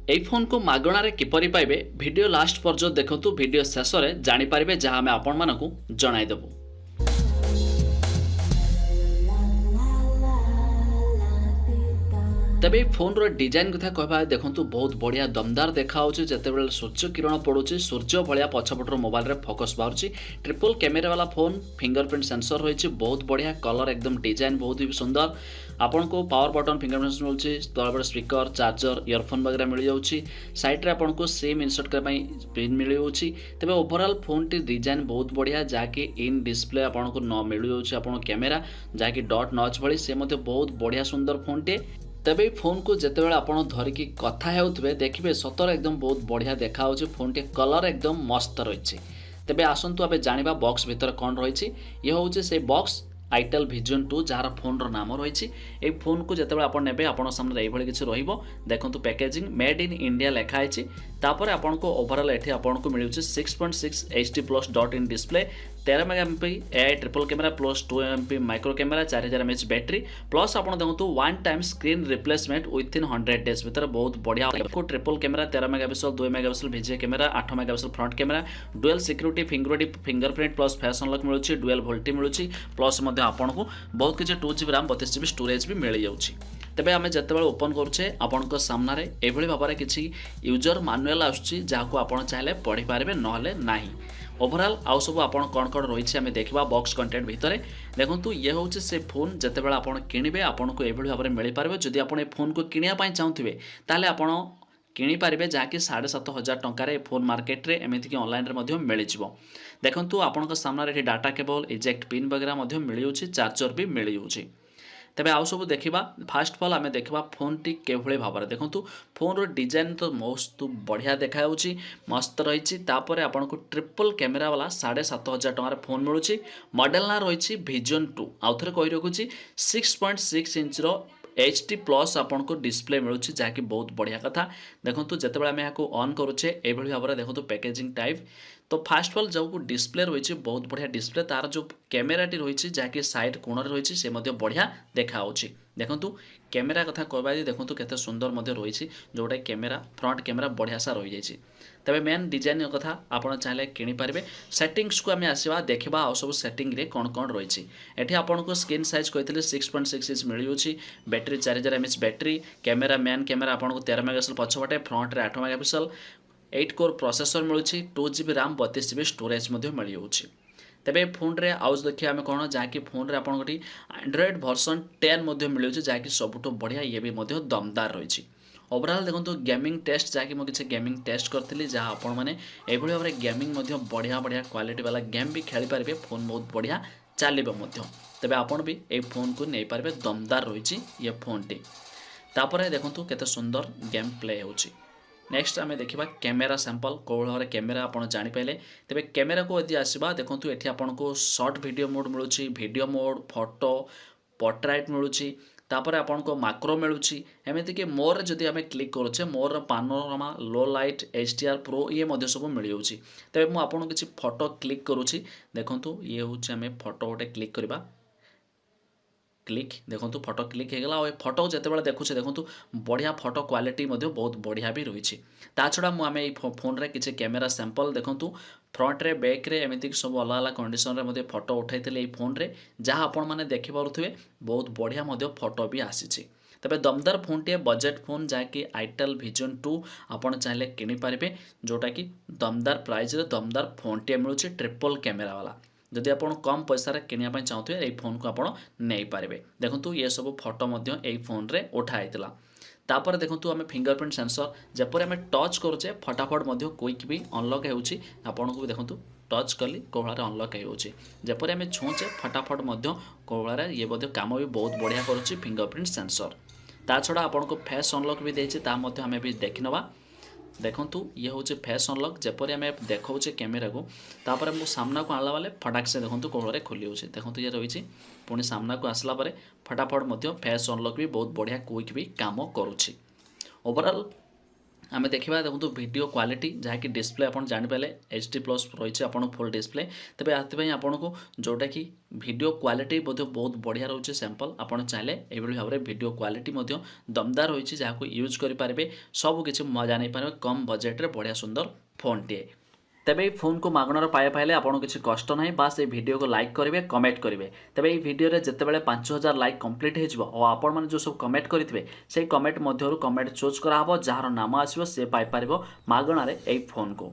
এই ফোন को मागणारे किपरि पाइबे वीडियो लास्ट पर्यंत देखंतु वीडियो शेष में जानि पारिबे जहां आमे आपण मानकु जणाई देबु। तेबे फोन रो डिजाइन कथा कहबा देखंतु बहुत बढ़िया दमदार देखा होची जते बेले सूर्य किरण पड़ुची सूर्य भलिया पछपटर मोबाइल रे फोकस बारुची ट्रिपल कैमरा वाला फोन फिंगरप्रिंट सेंसर होईची बहुत बढ़िया कलर एकदम डिजाइन बहुत ही सुंदर आपन को पावर बटन फिंगरप्रिंट मिलुची तळबड स्पीकर चार्जर इयरफोन वगैरह मिल जाउची साइड रे आपन को सिम इंसर्ट कर पई पिन मिल जाउची तबे ओवरऑल फोन टी डिजाइन बहुत बढ़िया जाके इन डिस्प्ले आपन को न मिल जाउची आपन कैमरा जाके डॉट नॉच भली से मते बहुत बढ़िया सुंदर फोन टे तेबे फोन को जिते बेले आपण धरिकी कथा हेउथबे देखिबे सतर एकदम बहुत बढ़िया देखा होची फोन टे कलर एकदम मस्त रहिछि। तेबे आसंतु आबे जानिबा बॉक्स भीतर कोन रहिछि ये होची से बॉक्स itel vision 2 जार फोन रो नाम रहिछि ए फोन को जिते बेले आपण नेबे आपण सामने एई भली किछि रहिबो देखंतु पैकेजिंग मेड इन इंडिया लिखा आइछि तापर आपण को ओवरऑल एठी आपण को मिलुछि 6.6 HD plus dot in display 13 megapixel AI triple camera plus 2 MP micro camera 4000 mAh battery plus आपण देखंतु one time screen replacement with in 100 days भीतर बहुत बढ़िया को triple camera 13 megapixel 2 megapixel VGA camera 8 megapixel front camera dual security fingerprint plus face unlock मिलुछि dual VoLTE मिलुछि plus मध्ये आपण को बहुत किछि 2GB RAM 32GB स्टोरेज भी मिल जाउछि। तेबे आमे जतेबेले ओपन करूछे आपनक सामने एभली भाबरे किछि यूजर मैनुअल आछी जाको आपण चाहले पढि पारबे नहले नाही ओवरऑल आउ सब आपण कोन कोन रहिछि आमे देखबा बॉक्स कंटेंट भितरे देखंतु ये होछि से फोन जतेबेले आपण किनिबे आपनको एभली भाबरे मिलि पारबे जदि आपण ए फोन को किनिया पई चाहुथिबे ताले आपण किनि पारिबे जाके 7500 टंकार फोन मार्केट रे एमिति कि ऑनलाइन रे मध्ये मिलि जिवो देखंतु आपनक सामने रे डाटा केबल इजेक्ट पिन वगैरह मध्ये मिलि होछि चार्जर भी मिलि होछि। तेबे आउ सब देखिबा फास्ट ऑफ ऑल आमे देखिबा फोन टी केभले भाबरे देखंतु फोन रो डिजाइन तो मस्त बढ़िया देखा होछि मस्त रहिछि तापरे आपनको ट्रिपल कैमरा वाला 7500 टंकार फोन मिलुछि मॉडल ना रहिछि विजन 2 आउ थरे कहि रखुछि 6.6 इंच रो HD प्लस आपन को डिस्प्ले मिलुछि जाकि बहुत बढ़िया कथा देखंतु जते बेला हम को ऑन करूछे एभली भाबरे देखंतु पैकेजिंग टाइप तो फास्ट ऑफ ऑल जो डिस्प्ले रही बहुत बढ़िया डिस्प्ले तार जो कैमेरा टी रही जहाँकि साइड कोण रही से बढ़िया देखा देखंतु कैमेरा कथा कहबा देखंतु केते सुंदर रही जोटा कैमेरा फ्रंट कैमेरा बढ़िया सा रही जाइए तबे मेन डिजाइन कथा आपन चाहे किनि पारबे सेटिंग्स को आमे आसीबा देखबा आ सब सेटिंग रे कोन कोन रही एठी आपन को स्क्रीन साइज कहथिले 6.6 इंच मिल जाउछि battery 4000 mAh battery camera main camera आपन को 13 मेगापिक्सल पछपटे फ्रंट रे 8 मेगापिक्सल 8 कोर प्रोसेसर मिलुछि 2GB RAM 32GB स्टोरेज मध्ये मिल जाउछि। तेबे फोन रे आउज देखिया हमें कोन जाकि फोन रे आपन गटी एंड्रॉइड वर्जन 10 मध्ये मिल जाउछि जाकि सबुठो बढ़िया ये भी मध्ये दमदार रहिछि। ओवरऑल देखंतु गेमिंग टेस्ट जाकि मो किछ गेमिंग टेस्ट करथिली जहा आपण माने एभली भाबरे गेमिंग मध्ये बढ़िया बढ़िया क्वालिटी वाला गेम भी खेली पारबे फोन बहुत बढ़िया चलिबो मध्ये तबे आपण भी ए फोन को नै पारबे दमदार रहिछि ये फोन टी तापरे देखंतु केते सुंदर गेम प्ले होछि। नेक्स्ट आमे देखिबा कैमेरा सैंपल को भाबरे कैमेरा आपण जानि पाइले तबे कैमेरा को यदि आसीबा देखंतु एठी आपण को शॉर्ट वीडियो मोड मिलुछि वीडियो मोड फोटो पोर्ट्रेट मिलुछि तापर आपन को मैक्रो मिलुछि एमिति कि मोर जदि आमे क्लिक करूछे मोर पानोरामा लो लाइट HDR प्रो ये मध्ये सब मिल जाउछि तबे मु आपन किछि फोटो क्लिक करूछि देखंतु ये होछि आमे फोटो गोटे क्लिक करबा क्लिक देखंतु फोटो क्लिक हे गला और फोटो जते बेला देखुछे देखंतु बढ़िया फोटो क्वालिटी मध्ये बहुत बढ़िया भी रहिछि ता छडा मु आमे फोन रे किछि कैमरा सैंपल देखंतु फ्रंट रे बैक रे एमिति सब अलग अलग कंडीशन रे मध्ये फोटो उठाइथिले ए फोन रे जहा आपण माने देखि पारुथुबे बहुत बढ़िया मध्ये फोटो भी आसीछि। तबे दमदार फोन टे बजेट फोन जाकि itel vision 2 आपण चाहले किनि पारिबे जोटा कि दमदार प्राइस रे दमदार फोन टे मिलुछि ट्रिपल कैमरा वाला जदि आपण कम पैसा रे किनिया पय चाहथुए ए फोन को आपण नै पारिबे देखंतु ये सब फोटो मध्ये ए फोन रे उठा आइतला तापर देखंतु हमें फिंगरप्रिंट सेंसर जेपर हमें टच करूचे फटाफट मध्ये क्विक भी अनलॉक हेउची आपण को देखंतु टच कली कोहळारे अनलॉक हेउची जेपर हमें छूचे फटाफट मध्ये कोहळारे ये मध्ये काम भी बहुत बढ़िया करूची फिंगरप्रिंट सेंसर ता छडा आपण को फेस अनलॉक भी देछि ता मध्ये हमें भी देखिनवा देखंतु ये होचे फेस अनलॉक जेपर हमें देखौचे कैमरा को तापर मु सामना को आला वाले फटाक से देखंतु कोहळारे खोली होचे देखंतु ये रहिछि पुणी सामना को आसला परे फटाफट मध्ये फेस अनलॉक भी बहुत बढ़िया क्विक भी काम करूछि। ओवरऑल आम देखा देखो वीडियो क्वालिटी जहाँकि डिस्प्ले आप जापारे HD प्लस रही है फुल डिस्प्ले तेज आपाई आपन को जोटा कि वीडियो क्वालिटी बहुत बढ़िया रोचे सैंपल आपड़ चाहिए ये भाव में वीडियो क्वालिटी दमदार रही है जहाँ यूज करेंगे सबकि मजा नहीं पारे कम बजेट रे बढ़िया सुंदर फोन टे तेबे ये फोन को मागणार पाइले आपको किसी कष्ट ना बास ये वीडियो को लाइक करेंगे कमेंट करेंगे तेबे ये वीडियो रे जितेबाला 5000 लाइक कंप्लीट हो आपण मैंने जो सब कमेंट करेंगे से कमेंट मध्य कमेंट चूज कराव जार नाम आसो सी पाइपर मागणार फोन को।